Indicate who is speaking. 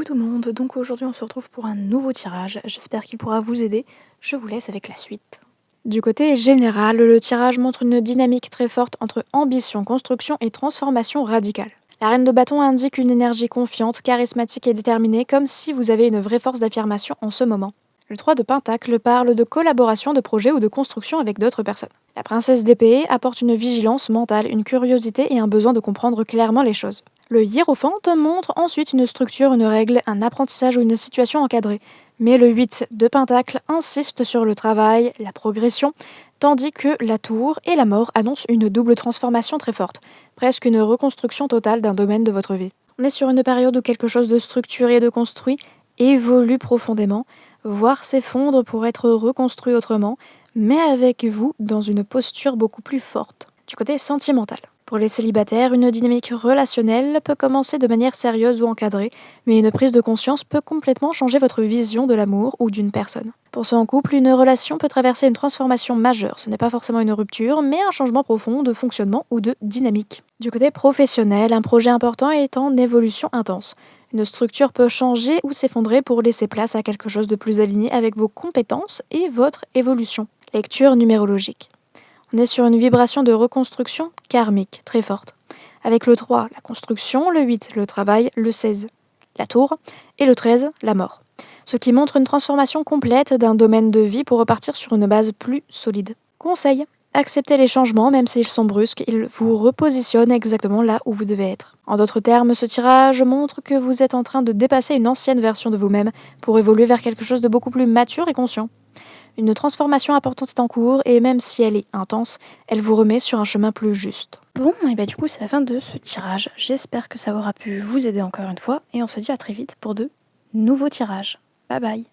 Speaker 1: Coucou tout le monde, donc aujourd'hui on se retrouve pour un nouveau tirage, j'espère qu'il pourra vous aider. Je vous laisse avec la suite. Du côté général, le tirage montre une dynamique très forte entre ambition, construction et transformation radicale. La reine de bâton indique une énergie confiante, charismatique et déterminée, comme si vous avez une vraie force d'affirmation en ce moment. Le 3 de Pentacle parle de collaboration de projet ou de construction avec d'autres personnes. La princesse d'épée apporte une vigilance mentale, une curiosité et un besoin de comprendre clairement les choses. Le hiérophante montre ensuite une structure, une règle, un apprentissage ou une situation encadrée. Mais le 8 de Pentacle insiste sur le travail, la progression, tandis que la tour et la mort annoncent une double transformation très forte, presque une reconstruction totale d'un domaine de votre vie. On est sur une période où quelque chose de structuré et de construit évolue profondément, voire s'effondre pour être reconstruit autrement, mais avec vous dans une posture beaucoup plus forte. Du côté sentimental. Pour les célibataires, une dynamique relationnelle peut commencer de manière sérieuse ou encadrée, mais une prise de conscience peut complètement changer votre vision de l'amour ou d'une personne. Pour ceux en couple, une relation peut traverser une transformation majeure. Ce n'est pas forcément une rupture, mais un changement profond de fonctionnement ou de dynamique. Du côté professionnel, un projet important est en évolution intense. Une structure peut changer ou s'effondrer pour laisser place à quelque chose de plus aligné avec vos compétences et votre évolution. Lecture numérologique. On est sur une vibration de reconstruction karmique très forte. Avec le 3, la construction, le 8, le travail, le 16, la tour, et le 13, la mort. Ce qui montre une transformation complète d'un domaine de vie pour repartir sur une base plus solide. Conseil, acceptez les changements même s'ils sont brusques, ils vous repositionnent exactement là où vous devez être. En d'autres termes, ce tirage montre que vous êtes en train de dépasser une ancienne version de vous-même pour évoluer vers quelque chose de beaucoup plus mature et conscient. Une transformation importante est en cours et même si elle est intense, elle vous remet sur un chemin plus juste. Bon, et bah du coup c'est la fin de ce tirage. J'espère que ça aura pu vous aider encore une fois et on se dit à très vite pour de nouveaux tirages. Bye bye.